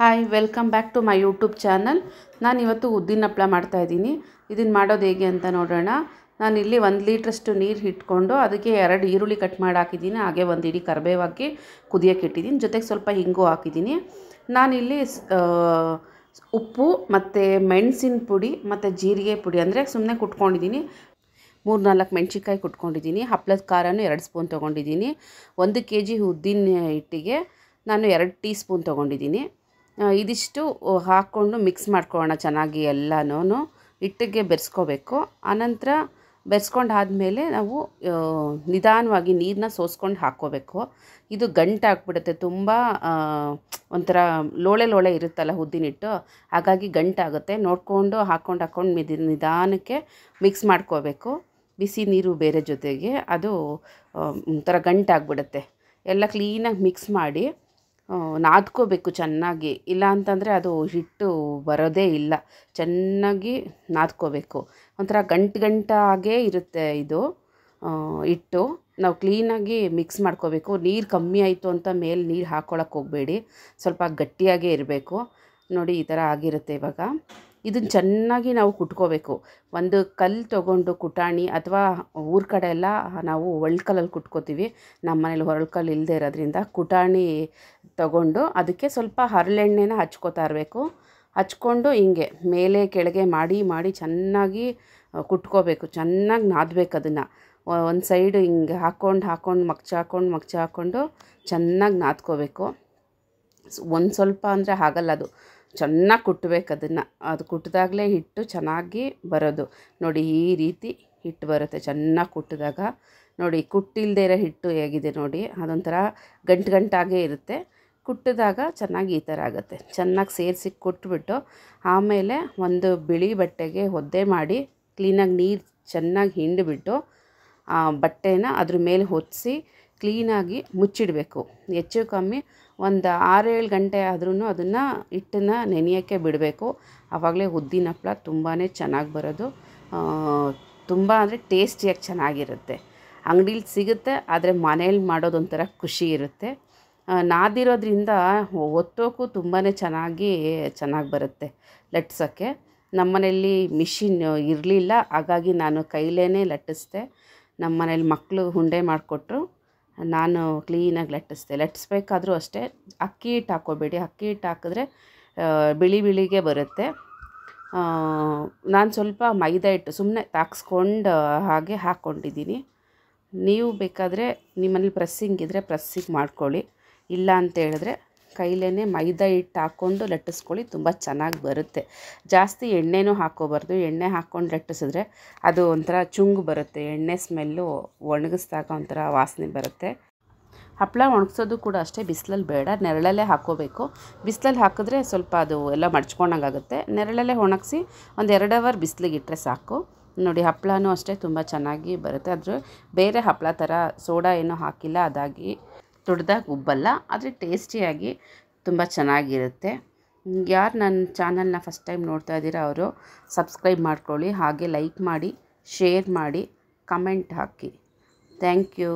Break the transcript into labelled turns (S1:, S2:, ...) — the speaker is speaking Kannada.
S1: Hi welcome back to my YouTube channel. ನಾನು ಇವತ್ತು ಉದ್ದಿನ ಹಪ್ಪಳ ಮಾಡ್ತಾಯಿದ್ದೀನಿ. ಇದನ್ನು ಮಾಡೋದು ಹೇಗೆ ಅಂತ ನೋಡೋಣ. ನಾನಿಲ್ಲಿ 1 ಲೀಟ್ರಷ್ಟು ನೀರು ಇಟ್ಕೊಂಡು ಅದಕ್ಕೆ 2 ಈರುಳ್ಳಿ ಕಟ್ ಮಾಡಿ ಹಾಕಿದ್ದೀನಿ. ಹಾಗೆ 1 ಇಡೀ ಕರಿಬೇವು ಹಾಕಿ ಕುದಿಯೋಕ್ಕೆ ಇಟ್ಟಿದ್ದೀನಿ. ಜೊತೆಗೆ ಸ್ವಲ್ಪ ಹಿಂಗು ಹಾಕಿದ್ದೀನಿ. ನಾನಿಲ್ಲಿ ಉಪ್ಪು ಮತ್ತು ಮೆಣಸಿನ ಪುಡಿ ಮತ್ತು ಜೀರಿಗೆ ಪುಡಿ ಅಂದರೆ ಸುಮ್ಮನೆ ಕುಟ್ಕೊಂಡಿದ್ದೀನಿ. 3-4 ಮೆಣಸಿನ್ಕಾಯಿ ಕುಟ್ಕೊಂಡಿದ್ದೀನಿ. ಹಪ್ಪಳದ ಖಾರನೂ 2 ಸ್ಪೂನ್ ತೊಗೊಂಡಿದ್ದೀನಿ. 1 kg ಉದ್ದಿನ ಹಿಟ್ಟಿಗೆ ನಾನು 2 ಟೀ ಸ್ಪೂನ್ ತೊಗೊಂಡಿದ್ದೀನಿ. ಇದಿಷ್ಟು ಹಾಕ್ಕೊಂಡು ಮಿಕ್ಸ್ ಮಾಡ್ಕೊಳ್ಳೋಣ ಚೆನ್ನಾಗಿ ಎಲ್ಲನೂ. ಹಿಟ್ಟಿಗೆ ಬೆರೆಸ್ಕೋಬೇಕು. ಆನಂತರ ಬೆರೆಸ್ಕೊಂಡಾದಮೇಲೆ ನಾವು ನಿಧಾನವಾಗಿ ನೀರನ್ನ ಸೋಸ್ಕೊಂಡು ಹಾಕ್ಕೋಬೇಕು. ಇದು ಗಂಟಾಗ್ಬಿಡುತ್ತೆ, ತುಂಬ ಒಂಥರ ಲೋಳೆ ಇರುತ್ತಲ್ಲ ಉದ್ದಿನ ಹಿಟ್ಟು, ಹಾಗಾಗಿ ಗಂಟಾಗುತ್ತೆ. ನೋಡಿಕೊಂಡು ಹಾಕ್ಕೊಂಡು ನಿಧಾನಕ್ಕೆ ಮಿಕ್ಸ್ ಮಾಡ್ಕೋಬೇಕು. ಬಿಸಿ ನೀರು ಬೇರೆ ಜೊತೆಗೆ ಅದು ಒಂಥರ ಗಂಟಾಗ್ಬಿಡುತ್ತೆ. ಎಲ್ಲ ಕ್ಲೀನಾಗಿ ಮಿಕ್ಸ್ ಮಾಡಿ ನಾದ್ಕೋಬೇಕು ಚೆನ್ನಾಗಿ. ಇಲ್ಲ ಅಂತಂದರೆ ಅದು ಹಿಟ್ಟು ಬರೋದೇ ಇಲ್ಲ. ಚೆನ್ನಾಗಿ ನಾದ್ಕೋಬೇಕು. ಒಂಥರ ಗಂಟಾಗೇ ಇರುತ್ತೆ ಇದು ಹಿಟ್ಟು. ನಾವು ಕ್ಲೀನಾಗಿ ಮಿಕ್ಸ್ ಮಾಡ್ಕೋಬೇಕು. ನೀರು ಕಮ್ಮಿ ಆಯಿತು ಅಂತ ಮೇಲೆ ನೀರು ಹಾಕ್ಕೊಳಕ್ಕೆ ಹೋಗಬೇಡಿ, ಸ್ವಲ್ಪ ಗಟ್ಟಿಯಾಗೇ ಇರಬೇಕು. ನೋಡಿ ಈ ಥರ ಆಗಿರುತ್ತೆ. ಇವಾಗ ಇದನ್ನು ಚೆನ್ನಾಗಿ ನಾವು ಕುಟ್ಕೋಬೇಕು. ಒಂದು ಕಲ್ಲು ತೊಗೊಂಡು ಕುಟಾಣಿ, ಅಥವಾ ಊರ ಕಡೆ ಎಲ್ಲ ನಾವು ಒಳ್ಕಲ್ಲಲ್ಲಿ ಕುಟ್ಕೋತೀವಿ. ನಮ್ಮ ಮನೇಲಿ ಒರಳ್ಕಲ್ಲು ಇಲ್ಲದೆ ಇರೋದ್ರಿಂದ ಕುಟಾಣಿ ತೊಗೊಂಡು ಅದಕ್ಕೆ ಸ್ವಲ್ಪ ಹರಳೆಣ್ಣೆನ ಹಚ್ಕೋತಾ ಇರಬೇಕು. ಹಚ್ಕೊಂಡು ಹಿಂಗೆ ಮೇಲೆ ಕೆಳಗೆ ಮಾಡಿ ಚೆನ್ನಾಗಿ ಕುಟ್ಕೋಬೇಕು. ಚೆನ್ನಾಗಿ ನಾದಬೇಕು ಅದನ್ನು. ಒಂದು ಸೈಡು ಹಿಂಗೆ ಹಾಕ್ಕೊಂಡು ಮಗ್ಚ ಹಾಕ್ಕೊಂಡು ಚೆನ್ನಾಗಿ ನಾದ್ಕೋಬೇಕು. ಒಂದು ಸ್ವಲ್ಪ ಅಂದರೆ ಆಗಲ್ಲ, ಅದು ಚೆನ್ನಾಗಿ ಕುಟ್ಟಬೇಕು ಅದನ್ನು. ಅದು ಕುಟ್ಟಿದಾಗಲೇ ಹಿಟ್ಟು ಚೆನ್ನಾಗಿ ಬರೋದು. ನೋಡಿ ಈ ರೀತಿ ಹಿಟ್ಟು ಬರುತ್ತೆ ಚೆನ್ನಾಗಿ ಕುಟ್ಟಿದಾಗ. ನೋಡಿ ಕುಟ್ಟಿಲ್ಲದೆ ಇರೋ ಹಿಟ್ಟು ಹೇಗಿದೆ ನೋಡಿ, ಅದೊಂಥರ ಗಂಟಾಗೇ ಇರುತ್ತೆ. ಕುಟ್ಟಿದಾಗ ಚೆನ್ನಾಗಿ ಈ ಥರ ಆಗುತ್ತೆ. ಚೆನ್ನಾಗಿ ಸೇರಿಸಿ ಕುಟ್ಬಿಟ್ಟು ಆಮೇಲೆ ಒಂದು ಬಿಳಿ ಬಟ್ಟೆಗೆ ಒದ್ದೆ ಮಾಡಿ ಕ್ಲೀನಾಗಿ ನೀರು ಚೆನ್ನಾಗಿ ಹಿಂಡಿಬಿಟ್ಟು ಆ ಬಟ್ಟೆನ ಅದ್ರ ಮೇಲೆ ಹೊತ್ತಿಸಿ ಕ್ಲೀನಾಗಿ ಮುಚ್ಚಿಡಬೇಕು. ಹೆಚ್ಚು ಕಮ್ಮಿ ಒಂದು 6-7 ಗಂಟೆ ಆದ್ರೂ ಅದನ್ನು ಹಿಟ್ಟನ್ನು ನೆನೆಯೋಕ್ಕೆ ಬಿಡಬೇಕು. ಆವಾಗಲೇ ಉದ್ದಿನ ಹಪ್ಪಳ ತುಂಬಾ ಚೆನ್ನಾಗಿ ಬರೋದು. ತುಂಬ ಅಂದರೆ ಟೇಸ್ಟಿಯಾಗಿ ಚೆನ್ನಾಗಿರುತ್ತೆ. ಅಂಗಡೀಲಿ ಸಿಗುತ್ತೆ, ಆದರೆ ಮನೇಲಿ ಮಾಡೋದೊಂಥರ ಖುಷಿ ಇರುತ್ತೆ. ನಾದಿರೋದ್ರಿಂದ ಒತ್ತೋಕ್ಕೂ ತುಂಬಾ ಚೆನ್ನಾಗಿ ಬರುತ್ತೆ ಲಟ್ಸೋಕ್ಕೆ. ನಮ್ಮ ಮನೆಯಲ್ಲಿ ಮಿಷಿನ್ ಇರಲಿಲ್ಲ, ಹಾಗಾಗಿ ನಾನು ಕೈಲೇ ಲಟ್ಟಿಸ್ದೆ. ನಮ್ಮ ಮನೇಲಿ ಮಕ್ಕಳು ಉಂಡೆ ಮಾಡಿಕೊಟ್ರು, ನಾನು ಕ್ಲೀನಾಗಿ ಲಟ್ಟಿಸ್ಬೇಕಾದ್ರೂ ಅಷ್ಟೇ ಅಕ್ಕಿ ಹಿಟ್ಟು ಹಾಕ್ಕೋಬೇಡಿ. ಅಕ್ಕಿ ಹಿಟ್ಟು ಹಾಕಿದ್ರೆ ಬಿಳಿಗೆ ಬರುತ್ತೆ. ನಾನು ಸ್ವಲ್ಪ ಮೈದಾ ಹಿಟ್ಟು ಸುಮ್ಮನೆ ತಾಕ್ಸ್ಕೊಂಡು ಹಾಗೆ ಹಾಕ್ಕೊಂಡಿದ್ದೀನಿ. ನೀವು ಬೇಕಾದರೆ ನಿಮ್ಮನೇಲಿ ಪ್ರೆಸ್ಸಿಂಗ್ ಇದ್ದರೆ ಪ್ರೆಸ್ಸಿಂಗ್ ಮಾಡ್ಕೊಳ್ಳಿ. ಇಲ್ಲ ಅಂತ ಹೇಳಿದ್ರೆ ಕೈಲೇ ಮೈದಾ ಹಿಟ್ಟು ಹಾಕ್ಕೊಂಡು ಲಟ್ಟಿಸ್ಕೊಳ್ಳಿ, ತುಂಬ ಚೆನ್ನಾಗಿ ಬರುತ್ತೆ. ಜಾಸ್ತಿ ಎಣ್ಣೆನೂ ಹಾಕ್ಕೋಬಾರ್ದು. ಎಣ್ಣೆ ಹಾಕ್ಕೊಂಡು ಲಟ್ಟಿಸಿದ್ರೆ ಅದು ಒಂಥರ ಚುಂಗು ಬರುತ್ತೆ. ಎಣ್ಣೆ ಸ್ಮೆಲ್ಲು ಒಣಗಿಸ್ದಾಗ ಒಂಥರ ವಾಸನೆ ಬರುತ್ತೆ. ಹಪ್ಪಳ ಒಣಗಿಸೋದು ಕೂಡ ಅಷ್ಟೇ ಬಿಸಿಲಲ್ಲಿ ಬೇಡ, ನೆರಳಲ್ಲೇ ಹಾಕ್ಕೋಬೇಕು. ಬಿಸಿಲಲ್ಲಿ ಹಾಕಿದ್ರೆ ಸ್ವಲ್ಪ ಅದು ಎಲ್ಲ ಮಡ್ಚ್ಕೊಂಡಂಗಾಗುತ್ತೆ. ನೆರಳಲ್ಲೇ ಒಣಗಿಸಿ ಒಂದು 2 ಅವರ್ ಬಿಸಿಲಿಗೆ ಇಟ್ಟರೆ ಸಾಕು. ನೋಡಿ ಹಪ್ಪಳನೂ ಅಷ್ಟೇ ತುಂಬ ಚೆನ್ನಾಗಿ ಬರುತ್ತೆ. ಆದರೆ ಬೇರೆ ಹಪ್ಪಳ ಥರ ಸೋಡಾ ಏನೂ ಹಾಕಿಲ್ಲ, ಅದಾಗಿ ದೊಡ್ಡದಾಗಿ ಉಬ್ಬಲ್ಲ, ಆದರೆ ಟೇಸ್ಟಿಯಾಗಿ ತುಂಬ ಚೆನ್ನಾಗಿರುತ್ತೆ. ಯಾರು ನನ್ನ ಚಾನಲ್ನ ಫಸ್ಟ್ ಟೈಮ್ ನೋಡ್ತಾ ಇದ್ದೀರಾ ಅವರು ಸಬ್ಸ್ಕ್ರೈಬ್ ಮಾಡ್ಕೊಳ್ಳಿ. ಹಾಗೆ ಲೈಕ್ ಮಾಡಿ, ಶೇರ್ ಮಾಡಿ, ಕಮೆಂಟ್ ಹಾಕಿ. Thank you.